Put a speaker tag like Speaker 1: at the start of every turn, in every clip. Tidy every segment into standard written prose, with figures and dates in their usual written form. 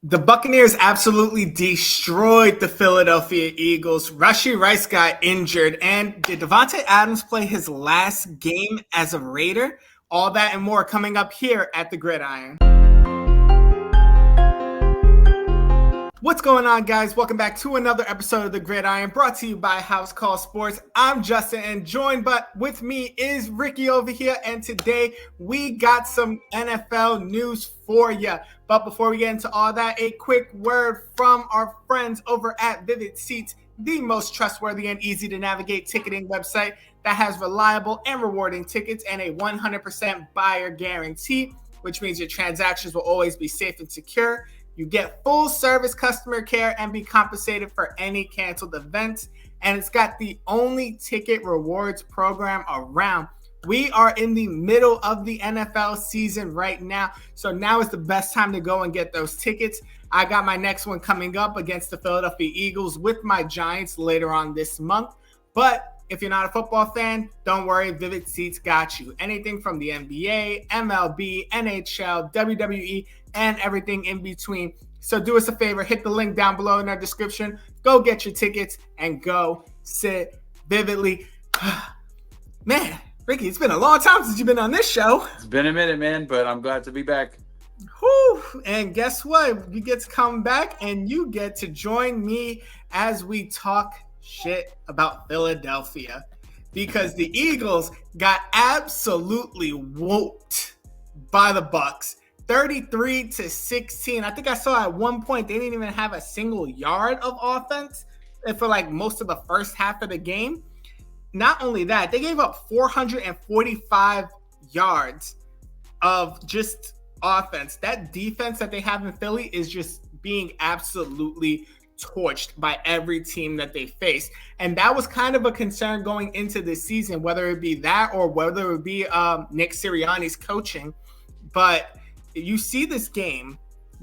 Speaker 1: The Buccaneers absolutely destroyed the Philadelphia Eagles. Rashee Rice got injured. And did Devante Adams play his last game as a Raider? All that and more coming up here at the Gridiron. What's going on, guys? Welcome back to another episode of the Gridiron, brought to you by Housecall Sports. I'm Justin, and joined with me is Ricky over here. And today we got some NFL news for you. But before we get into all that, a quick word from our friends over at Vivid Seats, the most trustworthy and easy to navigate ticketing website that has reliable and rewarding tickets and a 100% buyer guarantee, which means your transactions will always be safe and secure. You get full service customer care and be compensated for any canceled events. And it's got the only ticket rewards program around. We are in the middle of the NFL season right now. So now is the best time to go and get those tickets. I got my next one coming up against the Philadelphia Eagles with my Giants later on this month. But if you're not a football fan, don't worry, Vivid Seats got you. Anything from the NBA, MLB, NHL, WWE, and everything in between. So do us a favor, hit the link down below in our description. Go get your tickets and go sit vividly. Man, Ricky, it's been a long time since you've been on this show.
Speaker 2: It's been a minute, man, but I'm glad to be back.
Speaker 1: Whew. And guess what? You get to come back and you get to join me as we talk shit about Philadelphia, because the Eagles got absolutely whooped by the Bucs 33-16. I think I saw at one point they didn't even have a single yard of offense for like most of the first half of the game. Not only that, they gave up 445 yards of just offense. That defense that they have in Philly is just being absolutely torched by every team that they face. And that was kind of a concern going into this season, whether it be that or whether it be Nick Sirianni's coaching. But you see this game,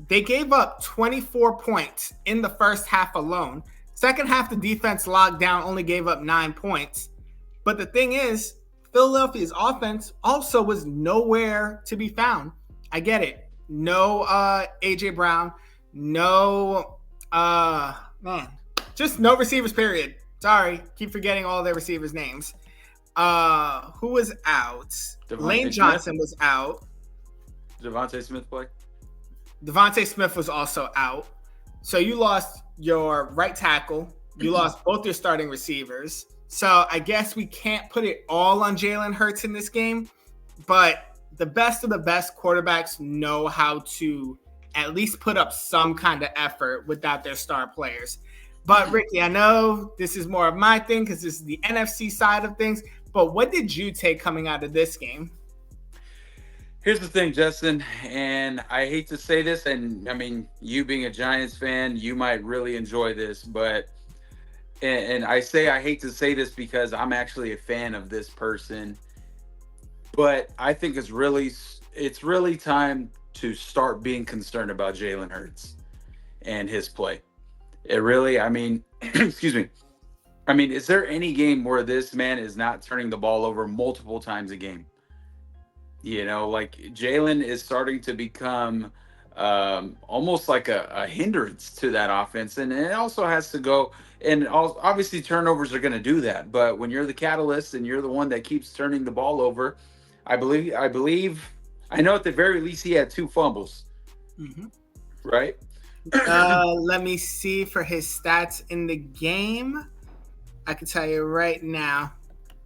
Speaker 1: they gave up 24 points in the first half alone. Second half, the defense locked down, only gave up 9 points. But the thing is, Philadelphia's offense also was nowhere to be found. I get it. No A.J. Brown, no just no receivers, period. Sorry, keep forgetting all their receivers' names. Who was out? Lane Johnson was out.
Speaker 2: Devante Smith play?
Speaker 1: Devante Smith was also out. So you lost your right tackle. You lost both your starting receivers. So I guess we can't put it all on Jalen Hurts in this game, but the best of the best quarterbacks know how to at least put up some kind of effort without their star players. But Ricky, I know this is more of my thing because this is the NFC side of things, but what did you take coming out of this game?
Speaker 2: Here's the thing, Justin, and I hate to say this, and I mean, you being a Giants fan, you might really enjoy this, but and I say I hate to say this because I'm actually a fan of this person, but I think it's really time to start being concerned about Jalen Hurts and his play. It really, I mean, excuse me. I mean, is there any game where this man is not turning the ball over multiple times a game? You know, like Jalen is starting to become almost like a hindrance to that offense. And it also has to go, and obviously turnovers are going to do that. But when you're the catalyst and you're the one that keeps turning the ball over, I know at the very least he had 2 fumbles, right?
Speaker 1: Let me see for his stats in the game. I can tell you right now.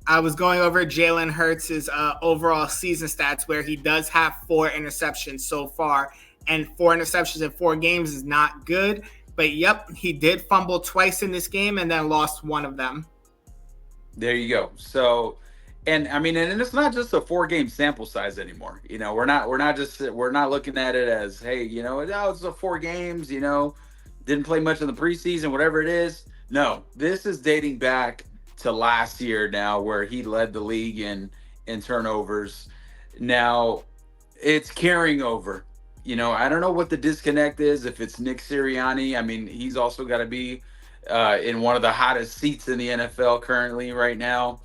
Speaker 1: I was going over Jalen Hurts' overall season stats, where he does have 4 interceptions so far, and 4 interceptions in 4 games is not good. But yep, he did fumble twice in this game and then lost one of them.
Speaker 2: There you go. So, and I mean, and it's not just a 4-game sample size anymore. You know, we're not looking at it as, hey, you know, it's a 4 games, you know, didn't play much in the preseason, whatever it is. No, this is dating back to last year now, where he led the league in turnovers. Now it's carrying over. You know, I don't know what the disconnect is, if it's Nick Sirianni. I mean, he's also got to be in one of the hottest seats in the NFL currently right now.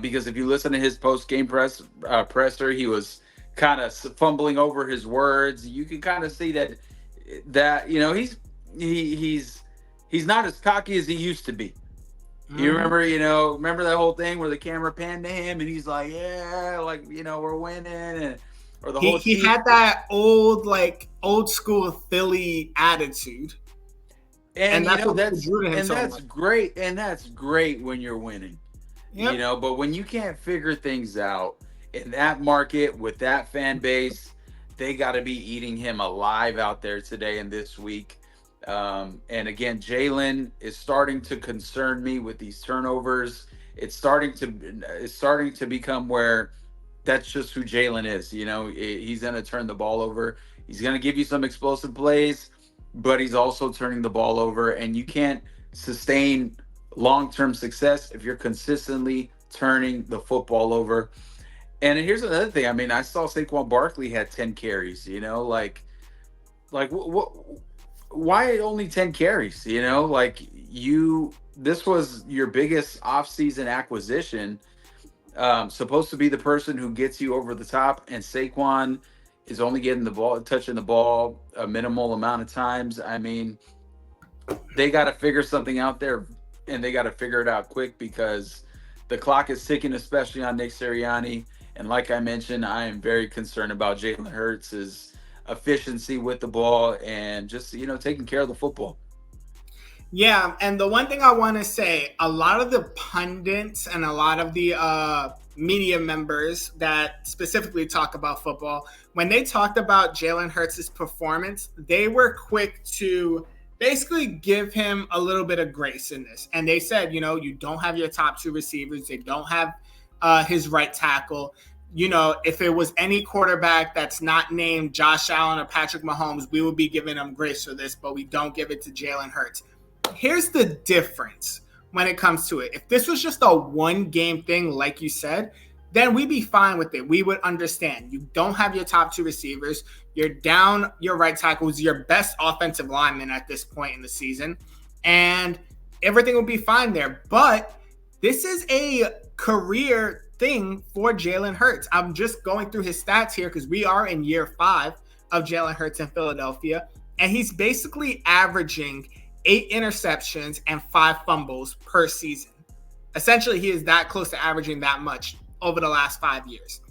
Speaker 2: Because if you listen to his post-game presser, he was kind of fumbling over his words. You can kind of see that that he's not as cocky as he used to be. You remember that whole thing where the camera panned to him and he's like, yeah, like, we're winning, or the whole
Speaker 1: he had that old school Philly attitude.
Speaker 2: And that's great. And that's great when you're winning. Yep. But when you can't figure things out in that market with that fan base, they got to be eating him alive out there today and this week. And again, Jalen is starting to concern me with these turnovers. It's starting to become where that's just who Jalen is. He's going to turn the ball over. He's going to give you some explosive plays, but he's also turning the ball over. And you can't sustain long-term success if you're consistently turning the football over. And here's another thing. I mean, I saw Saquon Barkley had 10 carries. What? Why only 10 carries? This was your biggest offseason acquisition, supposed to be the person who gets you over the top, and Saquon is only getting the ball, touching the ball a minimal amount of times. I mean, they got to figure something out there, and they got to figure it out quick because the clock is ticking, especially on Nick Sirianni. And like I mentioned, I am very concerned about Jalen Hurts' efficiency with the ball and just taking care of the football.
Speaker 1: Yeah, and the one thing I want to say, a lot of the pundits and a lot of the media members that specifically talk about football, when they talked about Jalen Hurts' performance, they were quick to basically give him a little bit of grace in this. And they said, you don't have your top two receivers. They don't have his right tackle. If it was any quarterback that's not named Josh Allen or Patrick Mahomes, we would be giving them grace for this, but we don't give it to Jalen Hurts. Here's the difference when it comes to it. If this was just a one-game thing, like you said, then we'd be fine with it. We would understand. You don't have your top two receivers. You're down your right tackle, who's your best offensive lineman at this point in the season, and everything will be fine there. But this is a career thing for Jalen Hurts. I'm just going through his stats here because we are in year 5 of Jalen Hurts in Philadelphia, and he's basically averaging 8 interceptions and 5 fumbles per season. Essentially, he is that close to averaging that much over the last 5 years.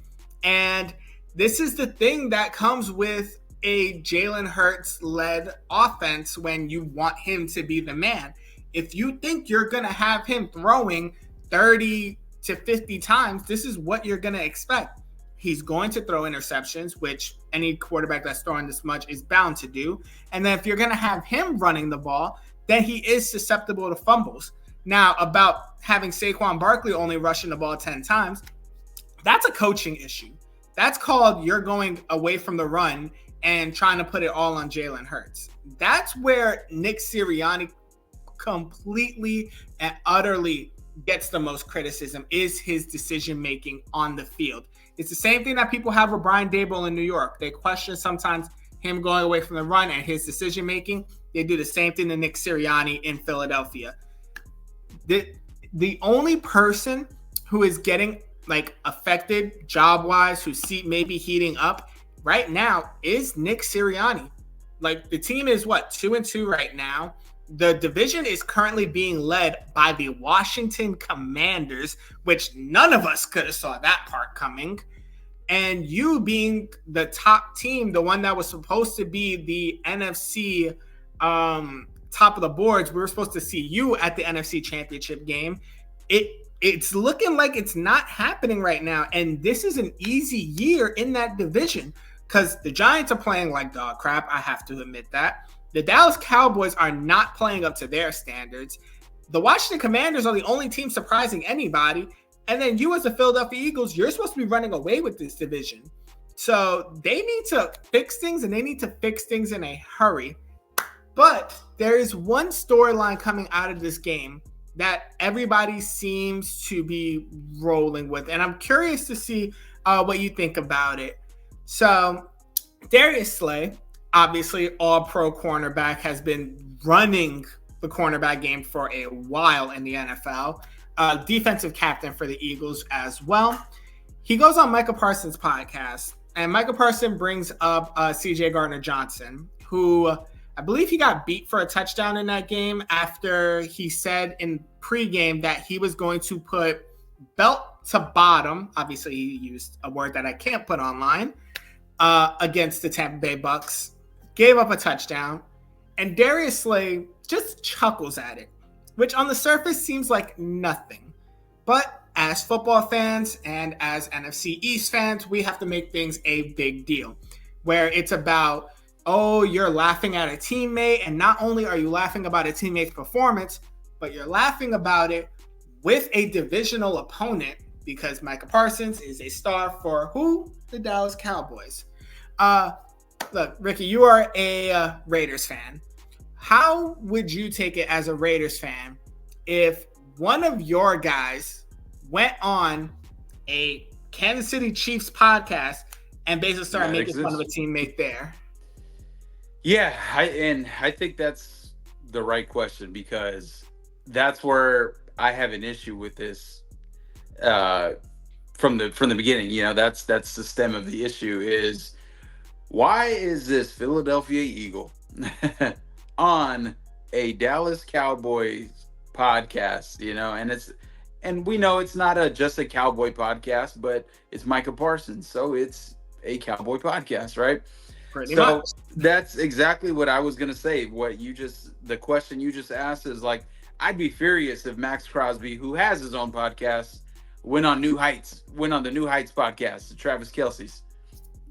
Speaker 1: And this is the thing that comes with a Jalen Hurts-led offense when you want him to be the man. If you think you're going to have him throwing 30 to 50 times, this is what you're going to expect. He's going to throw interceptions, which any quarterback that's throwing this much is bound to do. And then if you're going to have him running the ball, then he is susceptible to fumbles. Now, about having Saquon Barkley only rushing the ball 10 times, that's a coaching issue. That's called you're going away from the run and trying to put it all on Jalen Hurts. That's where Nick Sirianni completely and utterly gets the most criticism, is his decision-making on the field. It's the same thing that people have with Brian Daboll in New York. They question sometimes him going away from the run and his decision-making. They do the same thing to Nick Sirianni in Philadelphia. The only person who is getting affected job-wise, whose seat may be heating up right now, is Nick Sirianni. The team is 2-2 right now. The division is currently being led by the Washington Commanders, which none of us could have saw that part coming. And you being the top team, the one that was supposed to be the NFC top of the boards, we were supposed to see you at the NFC Championship game. It's looking like it's not happening right now. And this is an easy year in that division because the Giants are playing like dog crap. I have to admit that. The Dallas Cowboys are not playing up to their standards. The Washington Commanders are the only team surprising anybody. And then you as the Philadelphia Eagles, you're supposed to be running away with this division. So they need to fix things, and they need to fix things in a hurry. But there is one storyline coming out of this game that everybody seems to be rolling with. And I'm curious to see what you think about it. So Darius Slay, obviously all-pro cornerback, has been running the cornerback game for a while in the NFL. Defensive captain for the Eagles as well. He goes on Micah Parsons' podcast, and Micah Parsons brings up C.J. Gardner-Johnson, who I believe he got beat for a touchdown in that game after he said in pregame that he was going to put belt to bottom. Obviously, he used a word that I can't put online against the Tampa Bay Bucks. Gave up a touchdown. And Darius Slay just chuckles at it, which on the surface seems like nothing. But as football fans and as NFC East fans, we have to make things a big deal, where it's about, oh, you're laughing at a teammate, and not only are you laughing about a teammate's performance, but you're laughing about it with a divisional opponent, because Micah Parsons is a star for who? The Dallas Cowboys. Look, Ricky, you are a Raiders fan. How would you take it as a Raiders fan if one of your guys went on a Kansas City Chiefs podcast and basically started making fun of a teammate there?
Speaker 2: Yeah, I think that's the right question, because that's where I have an issue with this from the beginning. You know, that's the stem of the issue is, why is this Philadelphia Eagle on a Dallas Cowboys podcast? You know, and we know it's not just a Cowboy podcast, but it's Micah Parsons, so it's a Cowboy podcast, right?
Speaker 1: Pretty much.
Speaker 2: That's exactly what I was gonna say. The question you just asked is like, I'd be furious if Max Crosby, who has his own podcast, went on the New Heights podcast, the Travis Kelce's,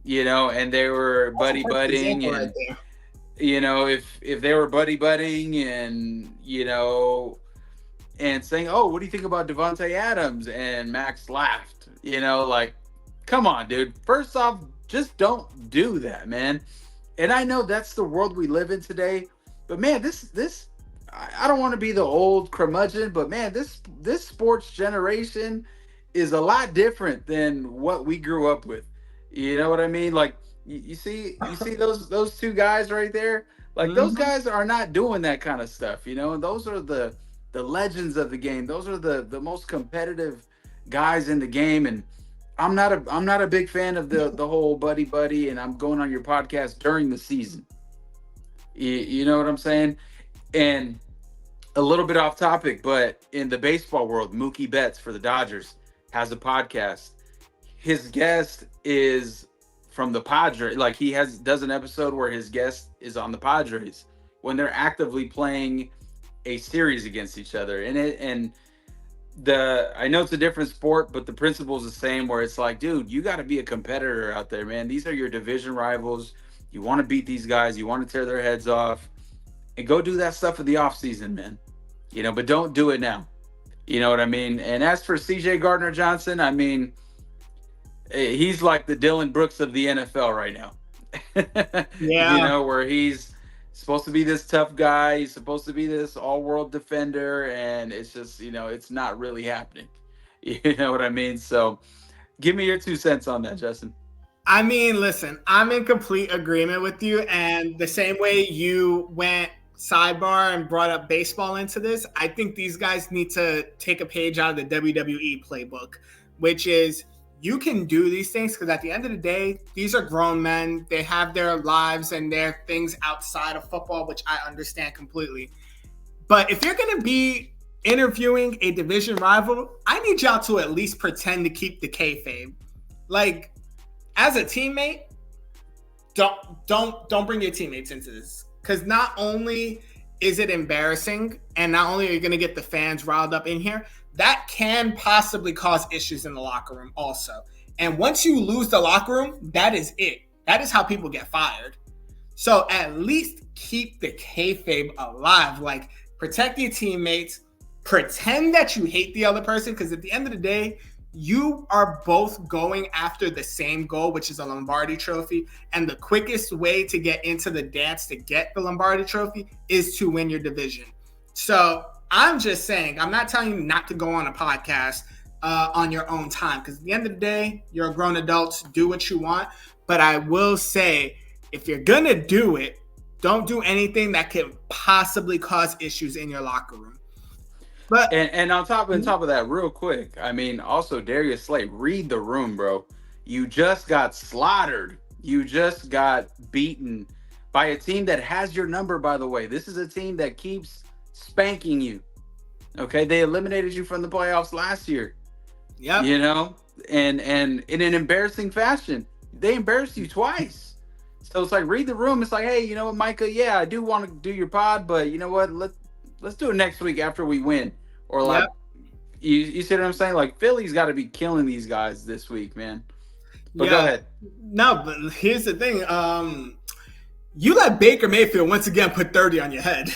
Speaker 2: you know, and they were buddy-budding, and you know, if they were buddy-budding and, you know, and saying, oh, what do you think about Devante Adams? And Max laughed, you know, like, come on, dude. First off, just don't do that, man. And I know that's the world we live in today, but man, I don't want to be the old curmudgeon, but man, this sports generation is a lot different than what we grew up with. You know what I mean? Like, you see those two guys right there? Like, those guys are not doing that kind of stuff, you know? And those are the legends of the game. Those are the most competitive guys in the game. And I'm not a big fan of the whole buddy and I'm going on your podcast during the season. You know what I'm saying? And a little bit off topic, but in the baseball world, Mookie Betts for the Dodgers has a podcast. His guest is from the Padres. Like, he does an episode where his guest is on the Padres when they're actively playing a series against each other. I know it's a different sport, but the principle is the same, where it's like, dude, you got to be a competitor out there, man. These are your division rivals. You want to beat these guys. You want to tear their heads off, and go do that stuff in the off season, man. You know, but don't do it now. You know what I mean? And as for CJ Gardner-Johnson, I mean, he's like the Dylan Brooks of the NFL right now.
Speaker 1: Yeah.
Speaker 2: You know, where he's supposed to be this tough guy. He's supposed to be this all-world defender, and it's just, you know, it's not really happening. You know what I mean? So give me your 2 cents on that, Justin.
Speaker 1: I mean, listen, I'm in complete agreement with you. And the same way you went sidebar and brought up baseball into this, I think these guys need to take a page out of the WWE playbook, which is, you can do these things because at the end of the day, these are grown men. They have their lives and their things outside of football, which I understand completely. But if you're going to be interviewing a division rival, I need y'all to at least pretend to keep the kayfabe. Like, as a teammate, don't bring your teammates into this, because not only is it embarrassing, and not only are you going to get the fans riled up in here, that can possibly cause issues in the locker room also. And once you lose the locker room, that is it. That is how people get fired. So at least keep the kayfabe alive. Like, protect your teammates. Pretend that you hate the other person, because at the end of the day, you are both going after the same goal, which is a Lombardi trophy. And the quickest way to get into the dance to get the Lombardi trophy is to win your division. So I'm just saying, I'm not telling you not to go on a podcast on your own time, because at the end of the day, you're a grown adult, do what you want. But I will say, if you're going to do it, don't do anything that could possibly cause issues in your locker room. But
Speaker 2: and on top of that, real quick, I mean, also Darius Slay, read the room, bro. You just got slaughtered. You just got beaten by a team that has your number, by the way. This is a team that keeps spanking you. Okay, they eliminated you from the playoffs last year.
Speaker 1: Yep.
Speaker 2: You know, and in an embarrassing fashion. They embarrassed you twice. So it's like, read the room. It's like, hey, you know what, Micah? Yeah, I do want to do your pod, but you know what? Let's do it next week after we win. Or like,
Speaker 1: Yep.
Speaker 2: you see what I'm saying? Like, Philly's got to be killing these guys this week, man. But
Speaker 1: Yeah.
Speaker 2: go ahead.
Speaker 1: No, but here's the thing. You let Baker Mayfield once again put 30 on your head.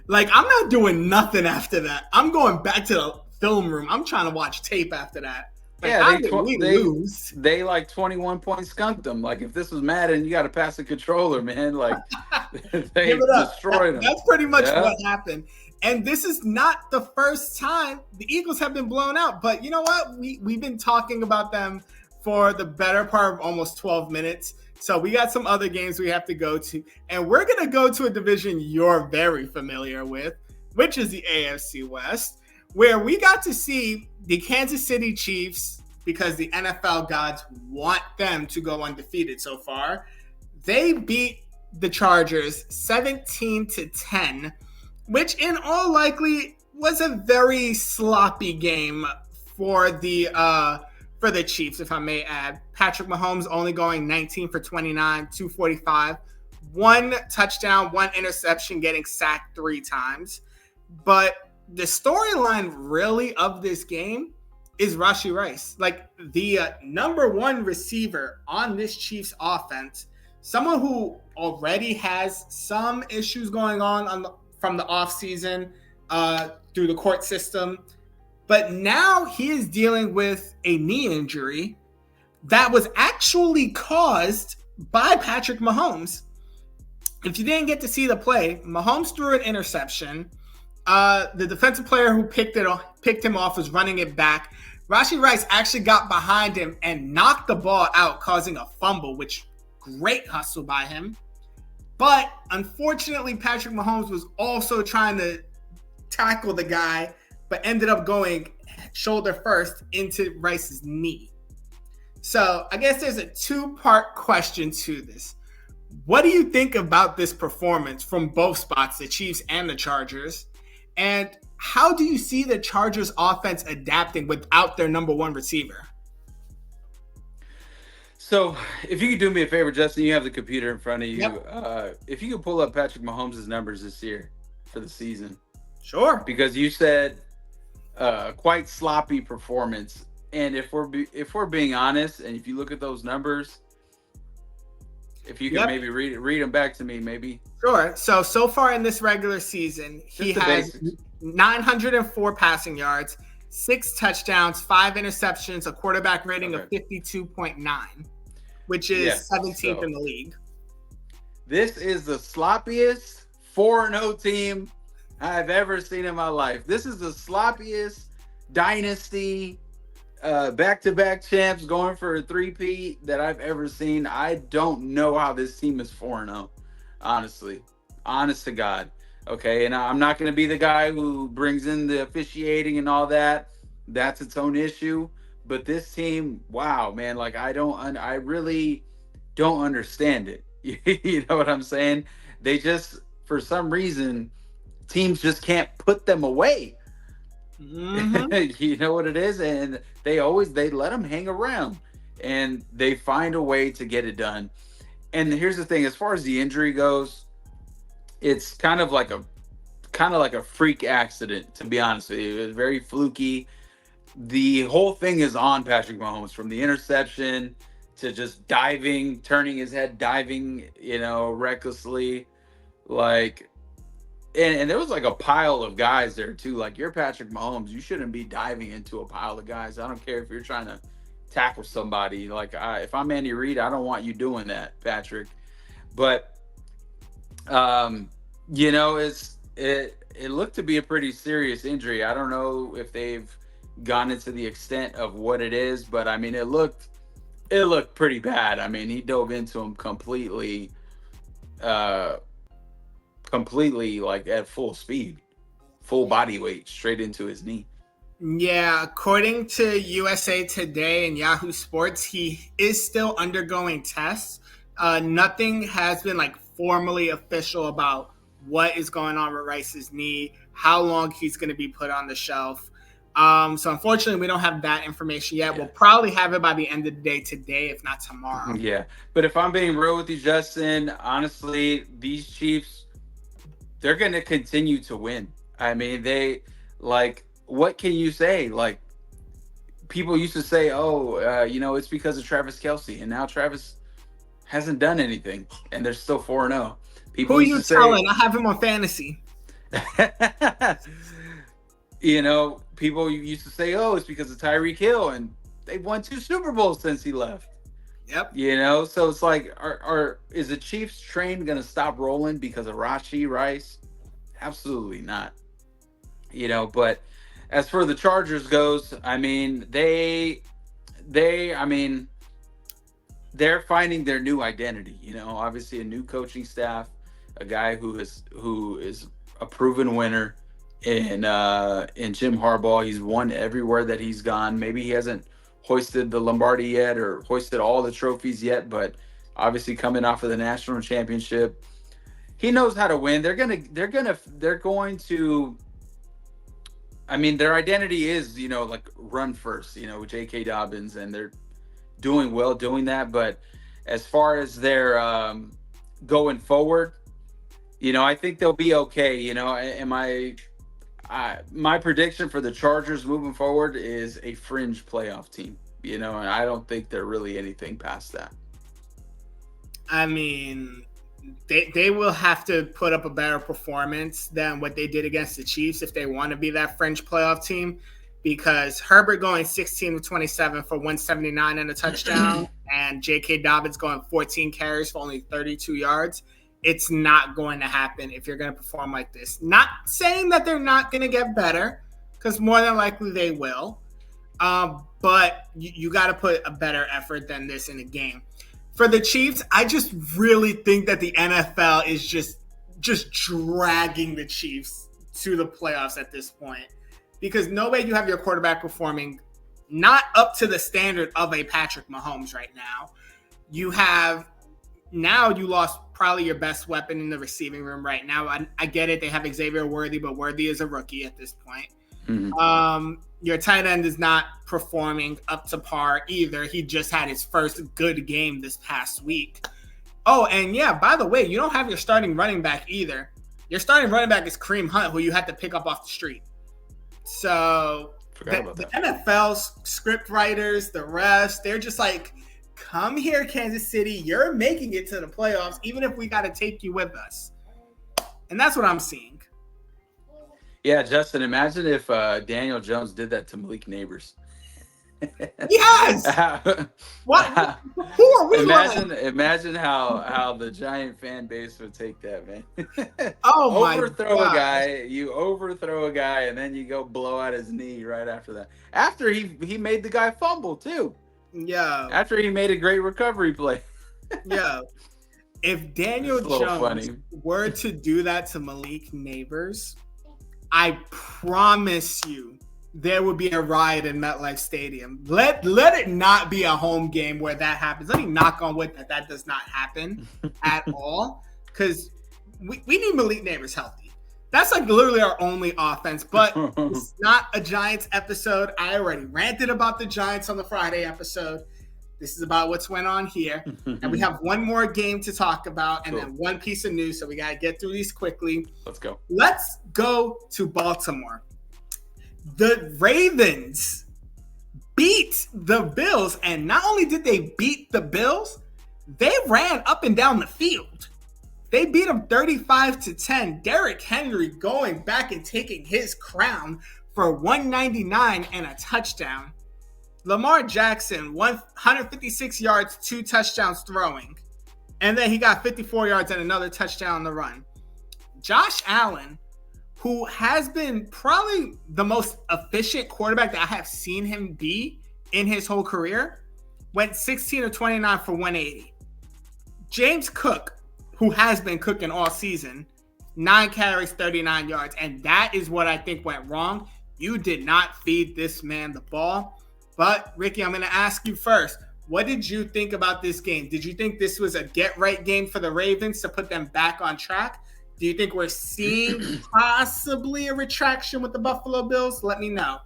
Speaker 1: Like, I'm not doing nothing after that. I'm going back to the film room. I'm trying to watch tape after that. Like,
Speaker 2: Yeah,
Speaker 1: how did we lose?
Speaker 2: They like 21 points skunked them. Like, if this was Madden, you got to pass the controller, man. Like, they destroyed them.
Speaker 1: That's pretty much what happened. And this is not the first time the Eagles have been blown out. But you know what? We've been talking about them for the better part of almost 12 minutes. So we got some other games we have to go to. And we're going to go to a division you're very familiar with, which is the AFC West, where we got to see the Kansas City Chiefs, because the NFL gods want them to go undefeated so far. They beat the Chargers 17-10, which in all likely was a very sloppy game for the Chiefs, if I may add. Patrick Mahomes only going 19 for 29, 245, one touchdown, one interception, getting sacked 3 times. But the storyline really of this game is Rashee Rice. Like, the number one receiver on this Chiefs offense, someone who already has some issues going on from the offseason through the court system. But now he is dealing with a knee injury that was actually caused by Patrick Mahomes. If you didn't get to see the play, Mahomes threw an interception. The defensive player who picked him off was running it back. Rashee Rice actually got behind him and knocked the ball out, causing a fumble, which great hustle by him. But unfortunately, Patrick Mahomes was also trying to tackle the guy, but ended up going shoulder first into Rice's knee. So I guess there's a 2-part question to this. What do you think about this performance from both spots, the Chiefs and the Chargers? And how do you see the Chargers offense adapting without their number one receiver?
Speaker 2: So if you could do me a favor, Justin, you have the computer in front of you.
Speaker 1: Yep.
Speaker 2: If you could pull up Patrick Mahomes' numbers this year for the season.
Speaker 1: Sure.
Speaker 2: Because you said quite sloppy performance. And if we're being honest, and if you look at those numbers, if you could maybe read them back to me, maybe.
Speaker 1: Sure. So far in this regular season, he has 904 passing yards, 6 touchdowns, 5 interceptions, a quarterback rating of 52.9, which is 17th in the league.
Speaker 2: This is the sloppiest 4-0 team I've ever seen in my life. This is the sloppiest dynasty, back-to-back champs going for a 3-peat that I've ever seen. I don't know how this team is 4-0, honestly. Honest to God. Okay, and I'm not going to be the guy who brings in the officiating and all that. That's its own issue. But this team, wow, man, like I really don't understand it. You know what I'm saying? They just, for some reason, teams just can't put them away. Mm-hmm. You know what it is? And they let them hang around, and they find a way to get it done. And here's the thing, as far as the injury goes, it's kind of like a freak accident, to be honest with you. It was very fluky. The whole thing is on Patrick Mahomes, from the interception to just diving, turning his head, diving, recklessly. Like, and there was like a pile of guys there too. Like, you're Patrick Mahomes, you shouldn't be diving into a pile of guys. I don't care if you're trying to tackle somebody. Like, if I'm Andy Reid, I don't want you doing that, Patrick. But it looked to be a pretty serious injury. I don't know if they've gone into the extent of what it is, but I mean, it looked pretty bad. I mean, he dove into him completely like at full speed, full body weight, straight into his knee.
Speaker 1: Yeah, according to USA Today and Yahoo Sports, he is still undergoing tests. Nothing has been formally official about what is going on with Rice's knee, how long he's going to be put on the shelf. So unfortunately, we don't have that information yet. We'll probably have it by the end of the day today, if not tomorrow.
Speaker 2: Yeah. But if I'm being real with you, Justin, honestly, these Chiefs, they're going to continue to win. I mean, what can you say? Like, people used to say, it's because of Travis Kelce. And now Travis hasn't done anything. And they're still 4-0. People
Speaker 1: Who are you telling? I have him on fantasy.
Speaker 2: People used to say, it's because of Tyreek Hill. And they've won 2 Super Bowls since he left.
Speaker 1: Yep.
Speaker 2: So it's like, is the Chiefs train going to stop rolling because of Rashee Rice? Absolutely not. But as for the Chargers goes, I mean, they're finding their new identity. Obviously a new coaching staff, a guy who is a proven winner in Jim Harbaugh. He's won everywhere that he's gone. Maybe he hasn't hoisted the Lombardi yet or hoisted all the trophies yet, but obviously coming off of the national championship, he knows how to win. They're going to, I mean, their identity is, like run first, with J.K. Dobbins, and they're doing well doing that. But as far as their going forward, I think they'll be okay. And my prediction for the Chargers moving forward is a fringe playoff team, and I don't think they're really anything past that.
Speaker 1: I mean, they will have to put up a better performance than what they did against the Chiefs if they want to be that fringe playoff team, because Herbert going 16 of 27 for 179 and a touchdown and J.K. Dobbins going 14 carries for only 32 yards. It's not going to happen if you're going to perform like this. Not saying that they're not going to get better, because more than likely they will. But you got to put a better effort than this in a game. For the Chiefs, I just really think that the NFL is just dragging the Chiefs to the playoffs at this point, because no way you have your quarterback performing not up to the standard of a Patrick Mahomes right now. You lost probably your best weapon in the receiving room right now. I get it. They have Xavier Worthy, but Worthy is a rookie at this point. Mm-hmm. Your tight end is not performing up to par either. He just had his first good game this past week. Oh, and yeah, by the way, you don't have your starting running back either. Your starting running back is Kareem Hunt, who you had to pick up off the street. So the NFL's script writers, the refs, they're just like, come here, Kansas City. You're making it to the playoffs, even if we got to take you with us. And that's what I'm seeing.
Speaker 2: Yeah, Justin, imagine if Daniel Jones did that to Malik Neighbors.
Speaker 1: Yes! What? Who are we?
Speaker 2: Imagine how the Giant fan base would take that, man.
Speaker 1: Oh, my God.
Speaker 2: You overthrow a guy, and then you go blow out his knee right after that. After he made the guy fumble, too.
Speaker 1: Yeah.
Speaker 2: After he made a great recovery play.
Speaker 1: Yeah. If Daniel Jones were to do that to Malik Neighbors, I promise you there would be a riot in MetLife Stadium. Let it not be a home game where that happens. Let me knock on wood that does not happen at all, because we need Malik Neighbors healthy. That's like literally our only offense, but it's not a Giants episode. I already ranted about the Giants on the Friday episode. This is about what's went on here. And we have one more game to talk about and then one piece of news, so we got to get through these quickly.
Speaker 2: Let's go.
Speaker 1: Let's go to Baltimore. The Ravens beat the Bills, and not only did they beat the Bills, they ran up and down the field. They beat them 35-10. Derrick Henry going back and taking his crown for 199 and a touchdown. Lamar Jackson, 156 yards, 2 touchdowns throwing. And then he got 54 yards and another touchdown on the run. Josh Allen, who has been probably the most efficient quarterback that I have seen him be in his whole career, went 16 of 29 for 180. James Cook, who has been cooking all season, 9 carries, 39 yards. And that is what I think went wrong. You did not feed this man the ball. But, Ricky, I'm going to ask you first. what did you think about this game? Did you think this was a get-right game for the Ravens to put them back on track? Do you think we're seeing possibly a retraction with the Buffalo Bills? Let me know.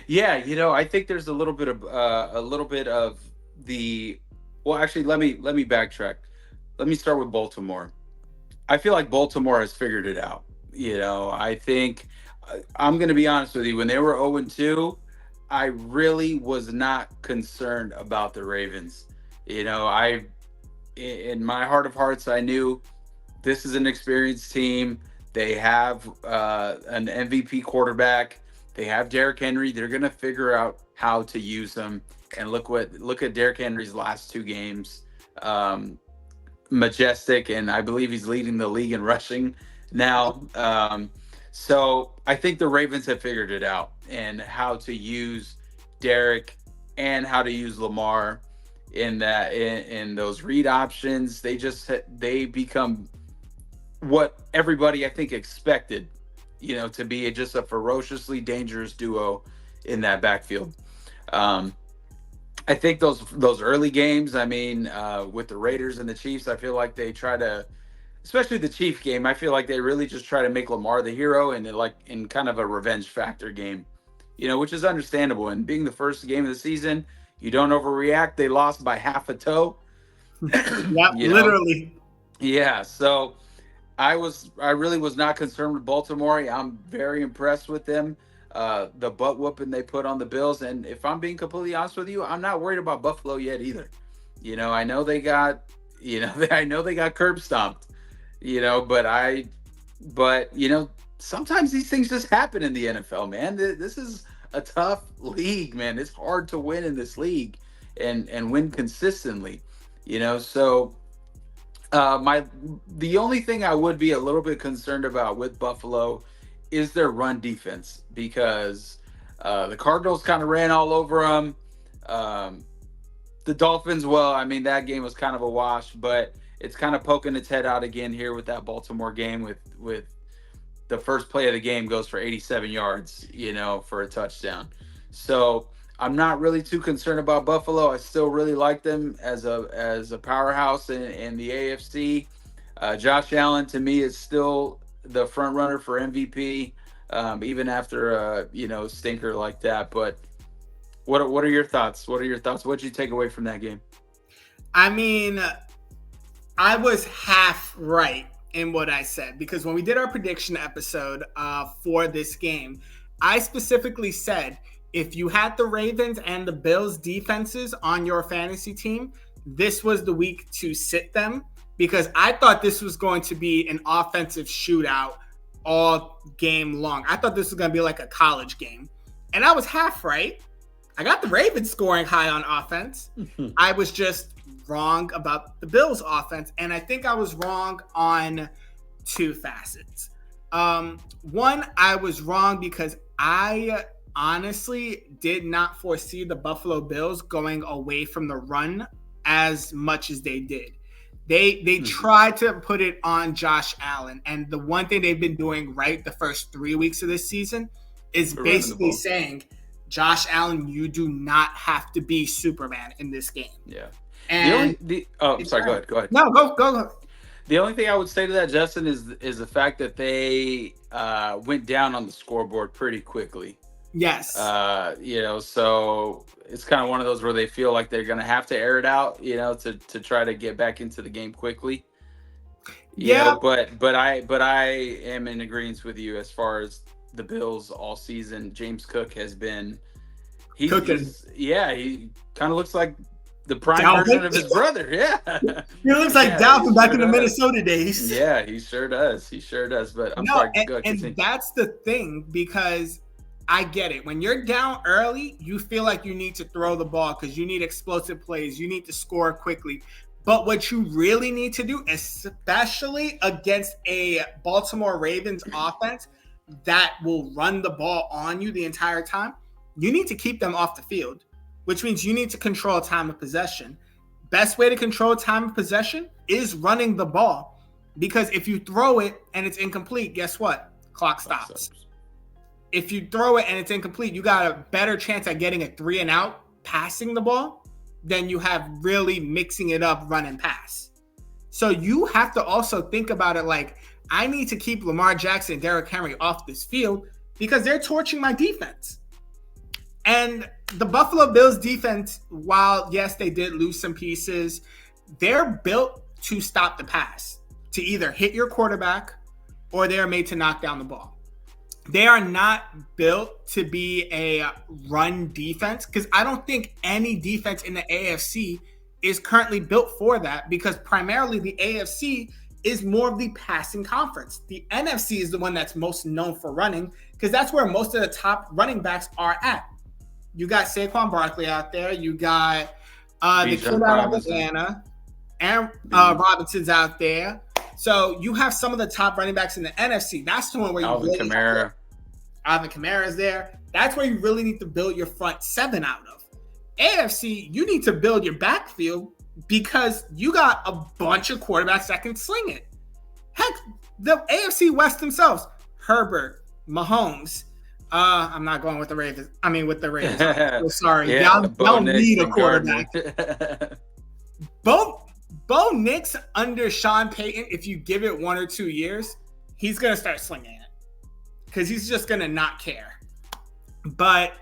Speaker 2: Yeah, I think there's a little bit of the. Well, actually, let me backtrack. Let me start with Baltimore. I feel like Baltimore has figured it out. I think I'm going to be honest with you. When they were 0-2, I really was not concerned about the Ravens. In my heart of hearts, I knew this is an experienced team. They have an MVP quarterback. They have Derrick Henry. They're going to figure out how to use him. And look at Derrick Henry's last two games. Majestic, and I believe he's leading the league in rushing now. So I think the Ravens have figured it out and how to use Derrick and how to use Lamar in those read options. They become what everybody I think expected, to be just a ferociously dangerous duo in that backfield. I think those early games, with the Raiders and the Chiefs, I feel like they try to, especially the Chief game, I feel like they really just try to make Lamar the hero and in kind of a revenge factor game, which is understandable. And being the first game of the season, you don't overreact. They lost by half a toe.
Speaker 1: Yeah, literally.
Speaker 2: Yeah. So I really was not concerned with Baltimore. I'm very impressed with them. The butt whooping they put on the Bills. And if I'm being completely honest with you, I'm not worried about Buffalo yet either. I know they got, curb stomped, but sometimes these things just happen in the NFL, man. This is a tough league, man. It's hard to win in this league and win consistently, so the only thing I would be a little bit concerned about with Buffalo is their run defense, because the Cardinals kind of ran all over them. The Dolphins, that game was kind of a wash, but it's kind of poking its head out again here with that Baltimore game with the first play of the game goes for 87 yards, for a touchdown. So I'm not really too concerned about Buffalo. I still really like them as a powerhouse in the AFC. Josh Allen, to me, is still the front runner for MVP, even after a stinker like that. But what are your thoughts? What did you take away from that game?
Speaker 1: I was half right in what I said, because when we did our prediction episode for this game, I specifically said if you had the Ravens and the Bills defenses on your fantasy team, this was the week to sit them, because I thought this was going to be an offensive shootout all game long. I thought this was going to be like a college game. And I was half right. I got the Ravens scoring high on offense. I was just wrong about the Bills offense. And I think I was wrong on two facets. One, I was wrong because I honestly did not foresee the Buffalo Bills going away from the run as much as they did. They tried to put it on Josh Allen. And the one thing they've been doing right the first 3 weeks of this season is basically saying, Josh Allen, you do not have to be Superman in this game.
Speaker 2: Yeah.
Speaker 1: And
Speaker 2: sorry, go ahead.
Speaker 1: No, go.
Speaker 2: The only thing I would say to that, Justin, is the fact that they went down on the scoreboard pretty quickly.
Speaker 1: Yes.
Speaker 2: So it's kind of one of those where they feel like they're going to have to air it out, to try to get back into the game quickly. But I am in agreement with you as far as the Bills all season. James Cook has been he kind of looks like the prime
Speaker 1: Dalvin
Speaker 2: version of his brother. Yeah.
Speaker 1: He looks like Dalvin back in the Minnesota days.
Speaker 2: Yeah, he sure does. But I'm sorry.
Speaker 1: And that's the thing, because I get it. When you're down early, you feel like you need to throw the ball because you need explosive plays. You need to score quickly. But what you really need to do, especially against a Baltimore Ravens offense that will run the ball on you the entire time, you need to keep them off the field, which means you need to control time of possession. Best way to control time of possession is running the ball, because if you throw it and it's incomplete, guess what? Clock stops. If you throw it and it's incomplete, you got a better chance at getting a 3 and out passing the ball than you have really mixing it up, run and pass. So you have to also think about it like, I need to keep Lamar Jackson and Derrick Henry off this field because they're torching my defense. And the Buffalo Bills defense, while yes, they did lose some pieces, they're built to stop the pass, to either hit your quarterback or they are made to knock down the ball. They are not built to be a run defense because I don't think any defense in the AFC is currently built for that, because primarily the AFC is more of the passing conference. The NFC is the one that's most known for running because that's where most of the top running backs are at. You got Saquon Barkley out there. You got the kid out of Atlanta. And Robinson's out there. So you have some of the top running backs in the NFC. That's the one where you
Speaker 2: Alvin Kamara.
Speaker 1: Alvin Kamara's there. That's where you really need to build your front seven out of. AFC, you need to build your backfield because you got a bunch of quarterbacks that can sling it. Heck, the AFC West themselves, Herbert, Mahomes. I'm not going with the Ravens. I mean, with the Ravens. I'm sorry.
Speaker 2: Yeah,
Speaker 1: y'all need a quarterback. Bo Nix under Sean Payton, if you give it 1 or 2 years, he's going to start slinging it because he's just going to not care. But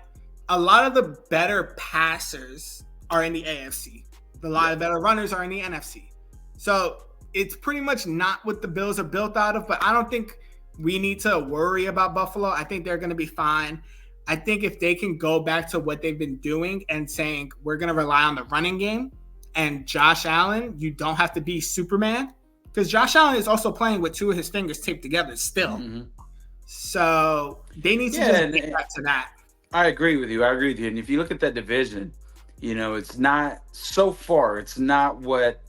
Speaker 1: a lot of the better passers are in the AFC. A lot of better runners are in the NFC. So it's pretty much not what the Bills are built out of, but I don't think we need to worry about Buffalo. I think they're going to be fine. I think if they can go back to what they've been doing and saying, we're going to rely on the running game and Josh Allen, you don't have to be Superman, because Josh Allen is also playing with 2 of his fingers taped together still. Mm-hmm. So they need to just get back to that.
Speaker 2: I agree with you. And if you look at that division, it's not so far. It's not what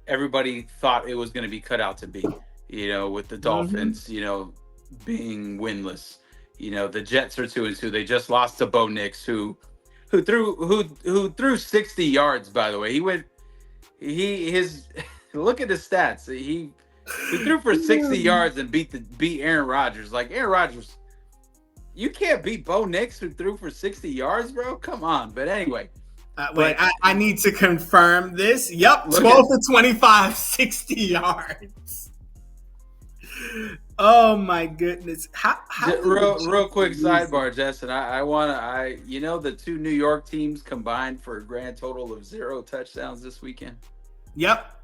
Speaker 2: everybody thought it was going to be cut out to be, with the Dolphins, being winless. The Jets are 2-2. They just lost to Bo Nix, who threw 60 yards, by the way. Look at his stats. He threw for 60 yards and beat Aaron Rodgers. Like, Aaron Rodgers, you can't beat Bo Nix, who threw for 60 yards, bro. Come on. But anyway.
Speaker 1: I need to confirm this. Yep, 12 for 25, 60 yards. Oh my goodness! How
Speaker 2: real quick sidebar, Justin. The 2 New York teams combined for a grand total of 0 touchdowns this weekend.
Speaker 1: Yep,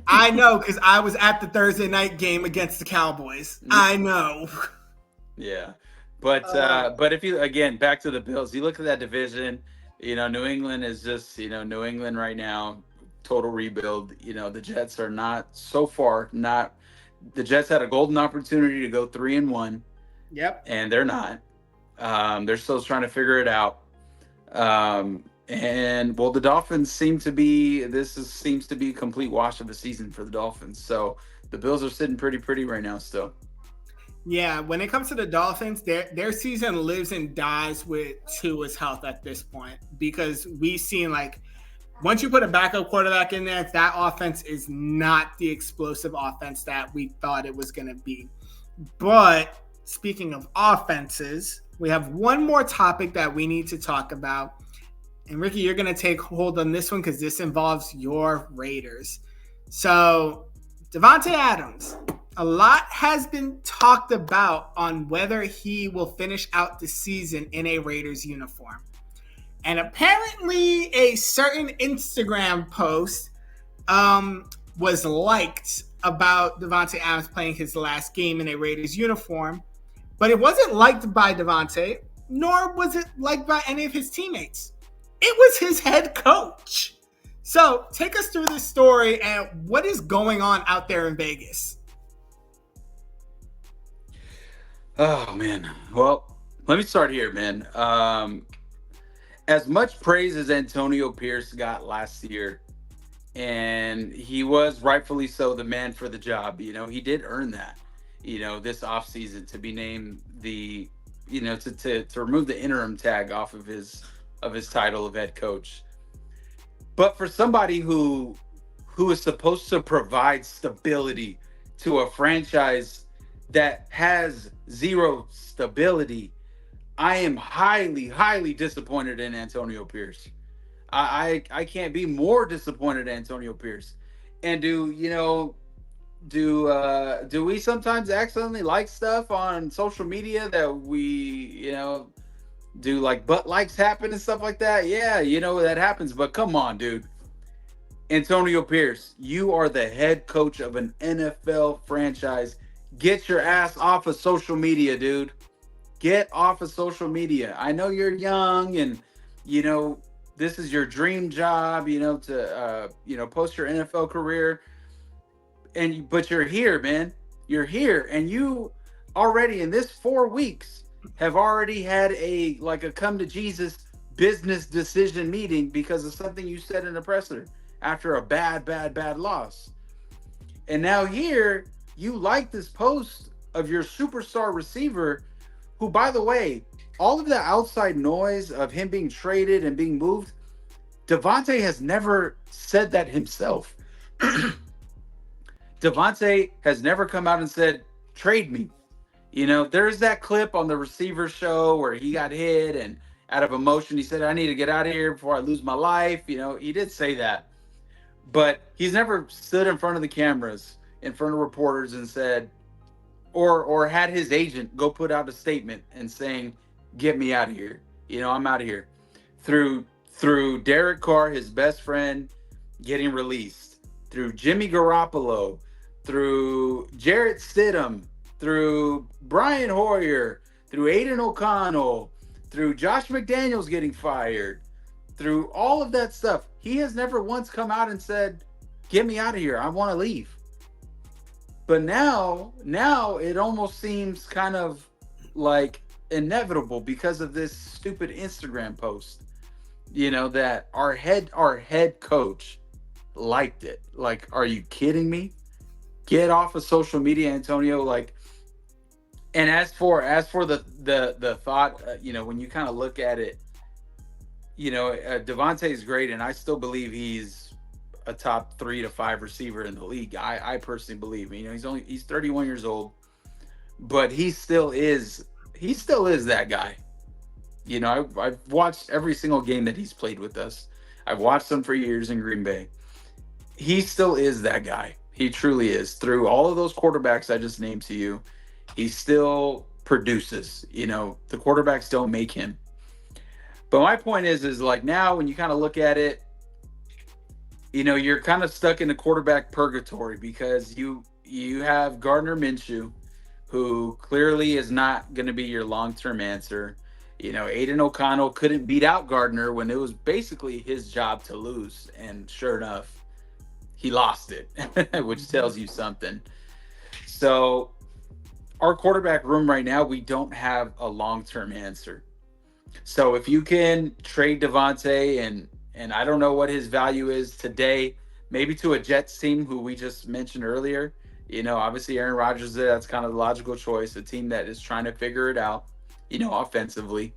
Speaker 1: I know because I was at the Thursday night game against the Cowboys. I know.
Speaker 2: Yeah, but if you back to the Bills, you look at that division. New England is just New England right now, total rebuild. The Jets are not so far not. The Jets had a golden opportunity to go 3-1.
Speaker 1: Yep.
Speaker 2: And they're not. They're still trying to figure it out. The Dolphins seems to be a complete wash of a season for the Dolphins. So the Bills are sitting pretty right now still.
Speaker 1: Yeah, when it comes to the Dolphins, their season lives and dies with Tua's health at this point, because we've seen, like, once you put a backup quarterback in there, that offense is not the explosive offense that we thought it was going to be. But speaking of offenses, we have one more topic that we need to talk about. And Ricky, you're going to take hold on this one because this involves your Raiders. So Devante Adams, a lot has been talked about on whether he will finish out the season in a Raiders uniform. And apparently a certain Instagram post was liked about Devante Adams playing his last game in a Raiders uniform. But it wasn't liked by Devante, nor was it liked by any of his teammates. It was his head coach. So take us through this story and what is going on out there in Vegas.
Speaker 2: Oh, man. Well, let me start here, man. As much praise as Antonio Pierce got last year, and he was rightfully so the man for the job, he did earn that, this offseason to be named the, to remove the interim tag off of his title of head coach. But for somebody who is supposed to provide stability to a franchise that has zero stability, I am highly, highly disappointed in Antonio Pierce. I can't be more disappointed in Antonio Pierce. And do we sometimes accidentally like stuff on social media that we do, like butt likes happen and stuff like that? Yeah, that happens. But come on, dude. Antonio Pierce, you are the head coach of an NFL franchise. Get your ass off of social media, dude. Get off of social media. I know you're young and you know this is your dream job, to post your NFL career, but you're here, man. You're here, and you already in this 4 weeks have already had a come to Jesus business decision meeting because of something you said in the presser after a bad loss. And now here you like this post of your superstar receiver, who, by the way, all of the outside noise of him being traded and being moved, Devante has never said that himself. Devante has never come out and said, trade me. There's that clip on the receiver show where he got hit and out of emotion, he said, I need to get out of here before I lose my life. He did say that. But he's never stood in front of the cameras, in front of reporters and said, or had his agent go put out a statement and saying, get me out of here. I'm out of here. Through Derek Carr, his best friend, getting released, through Jimmy Garoppolo, through Jarrett Stidham, through Brian Hoyer, through Aiden O'Connell, through Josh McDaniels getting fired, through all of that stuff, he has never once come out and said, get me out of here. I want to leave. But now it almost seems kind of like inevitable because of this stupid Instagram post, that our head coach liked it. Like, are you kidding me? Get off of social media, Antonio. And as for the thought, when you kind of look at it, Devante is great, and I still believe he's a top 3 to 5 receiver in the league. I personally believe. He's 31 years old, but he still is that guy. I've watched every single game that he's played with us. I've watched him for years in Green Bay. He still is that guy. He truly is. Through all of those quarterbacks I just named to you, he still produces. The quarterbacks don't make him. But my point is like, now when you kind of look at it, you're kind of stuck in the quarterback purgatory because you have Gardner Minshew, who clearly is not going to be your long-term answer. Aiden O'Connell couldn't beat out Gardner when it was basically his job to lose. And sure enough, he lost it, which tells you something. So our quarterback room right now, we don't have a long-term answer. So if you can trade Devante, and I don't know what his value is today, maybe to a Jets team who we just mentioned earlier. Obviously Aaron Rodgers, that's kind of the logical choice, a team that is trying to figure it out, offensively.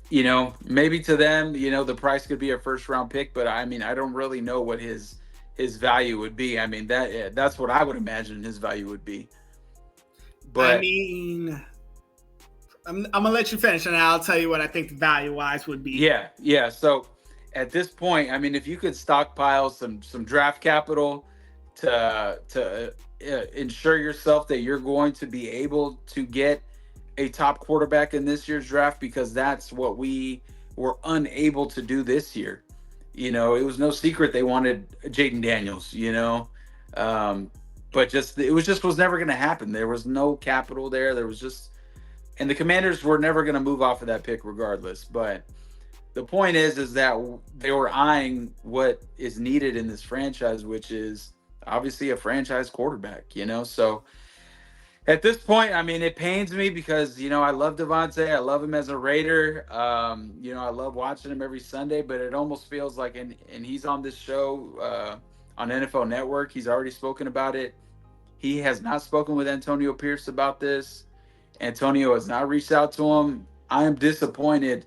Speaker 2: Maybe to them, the price could be a first-round pick, but I don't really know what his value would be. That's what I would imagine his value would be. But
Speaker 1: I'm gonna let you finish, and I'll tell you what I think value-wise would be.
Speaker 2: Yeah. So at this point, if you could stockpile some draft capital to ensure yourself that you're going to be able to get a top quarterback in this year's draft, because that's what we were unable to do this year. It was no secret they wanted Jaden Daniels, but it was never going to happen. There was no capital there. And the Commanders were never going to move off of that pick regardless. But the point is that they were eyeing what is needed in this franchise, which is obviously a franchise quarterback, So at this point, it pains me because, I love Devante. I love him as a Raider. I love watching him every Sunday, but it almost feels like, and he's on this show on NFL Network. He's already spoken about it. He has not spoken with Antonio Pierce about this. Antonio has not reached out to him. I am disappointed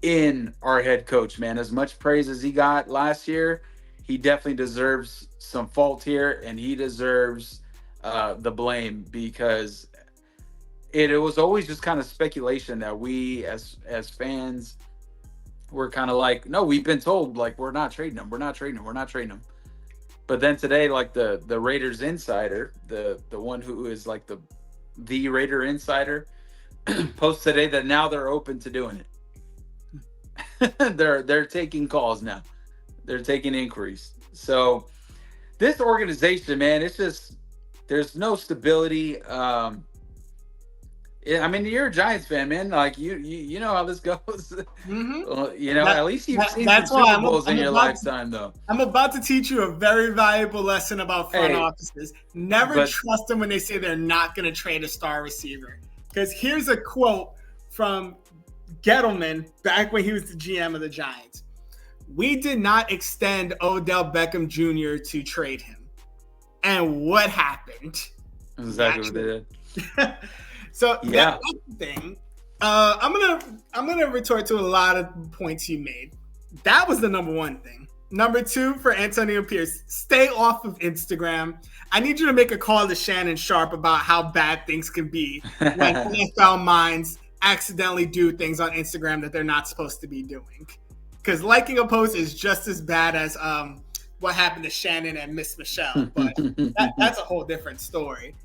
Speaker 2: in our head coach, man. As much praise as he got last year, he definitely deserves some fault here, and he deserves the blame, because it was always just kind of speculation that we as fans we're kind of like, no, we've been told like we're not trading him, we're not trading him, we're not trading him. But then today, like the Raiders insider, the one who is like the Raider insider, posts today that now they're open to doing it. they're taking calls now. They're taking inquiries. So this organization, man, it's just there's no stability. I mean, you're a Giants fan, man. Like you know how this goes.
Speaker 1: Mm-hmm.
Speaker 2: Well, you know, at least you've seen some Super Bowls in your lifetime, though.
Speaker 1: I'm about to teach you a very valuable lesson about front offices. Never trust them when they say they're not going to trade a star receiver. Because here's a quote from Gettleman back when he was the GM of the Giants. We did not extend Odell Beckham Jr. to trade him. And what happened?
Speaker 2: Exactly what they did.
Speaker 1: So that's the thing. I'm gonna retort to a lot of points you made. That was the number one thing. Number two, for Antonio Pierce, stay off of Instagram. I need you to make a call to Shannon Sharp about how bad things can be when NFL minds accidentally do things on Instagram that they're not supposed to be doing. Because liking a post is just as bad as what happened to Shannon and Miss Michelle, but that's a whole different story.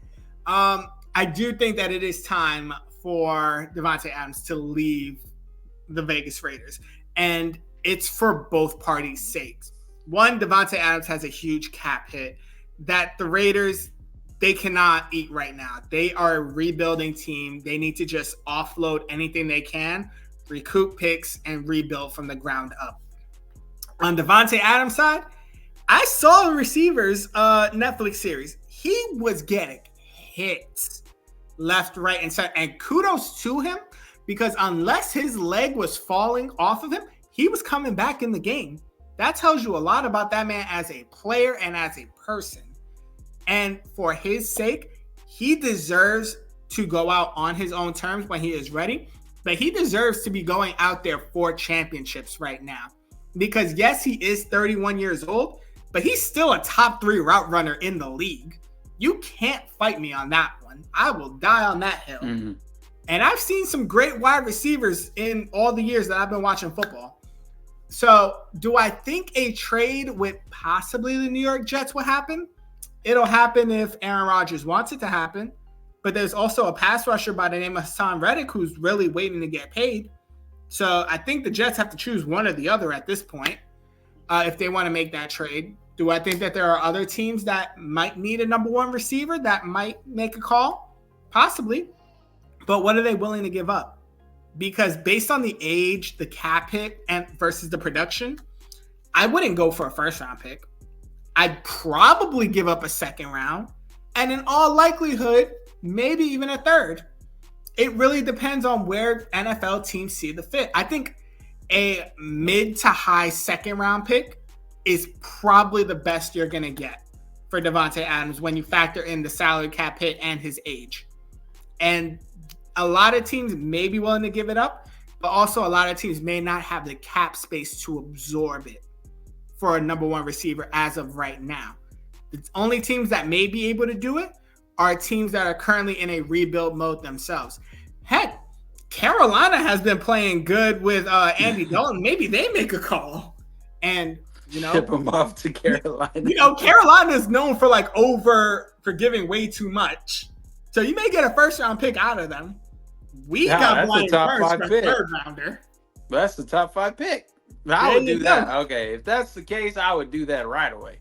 Speaker 1: I do think that it is time for Devante Adams to leave the Vegas Raiders, and it's for both parties' sakes. One, Devante Adams has a huge cap hit that the Raiders, they cannot eat right now. They are a rebuilding team. They need to just offload anything they can, recoup picks, and rebuild from the ground up. On Devante Adams' side, I saw the Receivers Netflix series. He was getting hits left, right, and center. And kudos to him, because unless his leg was falling off of him, he was coming back in the game. That tells you a lot about that man as a player and as a person. And for his sake, he deserves to go out on his own terms when he is ready. But he deserves to be going out there for championships right now. Because yes, he is 31 years old, but he's still a top 3 route runner in the league. You can't fight me on that one. I will die on that hill. Mm-hmm. And I've seen some great wide receivers in all the years that I've been watching football. So do I think a trade with possibly the New York Jets will happen? It'll happen if Aaron Rodgers wants it to happen. But there's also a pass rusher by the name of Hassan Reddick who's really waiting to get paid. So I think the Jets have to choose one or the other at this point if they want to make that trade. Do I think that there are other teams that might need a number one receiver that might make a call? Possibly. But what are they willing to give up? Because based on the age, the cap hit, and versus the production, I wouldn't go for a first-round pick. I'd probably give up a second round. And in all likelihood, maybe even a third. It really depends on where NFL teams see the fit. I think a mid to high second-round pick is probably the best you're going to get for Devante Adams when you factor in the salary cap hit and his age. And a lot of teams may be willing to give it up, but also a lot of teams may not have the cap space to absorb it for a number one receiver as of right now. The only teams that may be able to do it are teams that are currently in a rebuild mode themselves. Heck, Carolina has been playing good with Andy Dalton. Maybe they make a call and,
Speaker 2: ship them off to Carolina.
Speaker 1: Carolina is known for for giving way too much. So you may get a first round pick out of them. Got Brian Burns for a third rounder.
Speaker 2: That's the top 5 pick. I would do that. Okay, if that's the case, I would do that right away.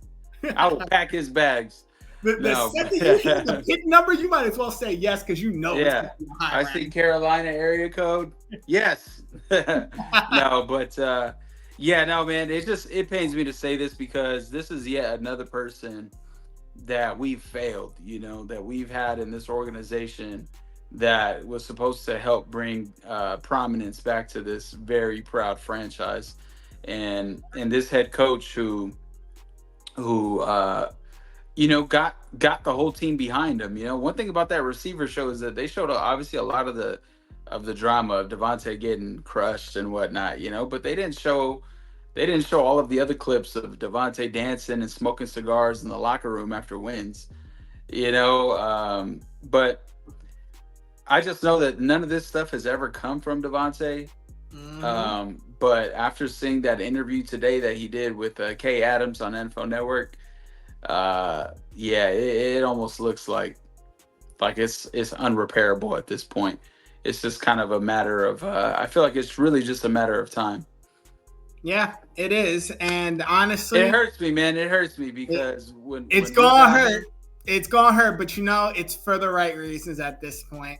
Speaker 2: I will pack his bags.
Speaker 1: The second you hit the pick number, you might as well say yes because it's
Speaker 2: I see Carolina area code. Yes. No, but man, it pains me to say this because this is yet another person that we've failed, that we've had in this organization that was supposed to help bring prominence back to this very proud franchise. And this head coach who got the whole team behind him. One thing about that receiver show is that they showed obviously a lot of the drama of Devante getting crushed and whatnot, but they didn't show all of the other clips of Devante dancing and smoking cigars in the locker room after wins, but I just know that none of this stuff has ever come from Devante. Mm-hmm. But after seeing that interview today that he did with Kay Adams on NFL Network, yeah, it almost looks like it's unrepairable at this point. It's just kind of a matter of I feel like it's really just a matter of time.
Speaker 1: Yeah, it is. And honestly,
Speaker 2: it hurts me, man. It hurts me because
Speaker 1: it's gonna hurt. It's gonna hurt, but it's for the right reasons at this point.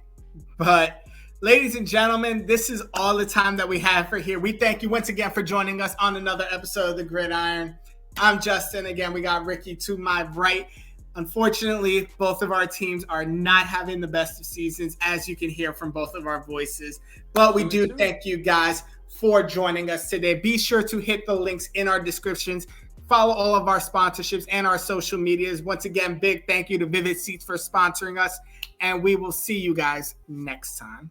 Speaker 1: But ladies and gentlemen, this is all the time that we have for here. We thank you once again for joining us on another episode of the Gridiron. I'm Justin. Again, we got Ricky to my right. Unfortunately, both of our teams are not having the best of seasons, as you can hear from both of our voices. But we do thank you guys for joining us today. Be sure to hit the links in our descriptions. Follow all of our sponsorships and our social medias. Once again, big thank you to Vivid Seats for sponsoring us. And we will see you guys next time.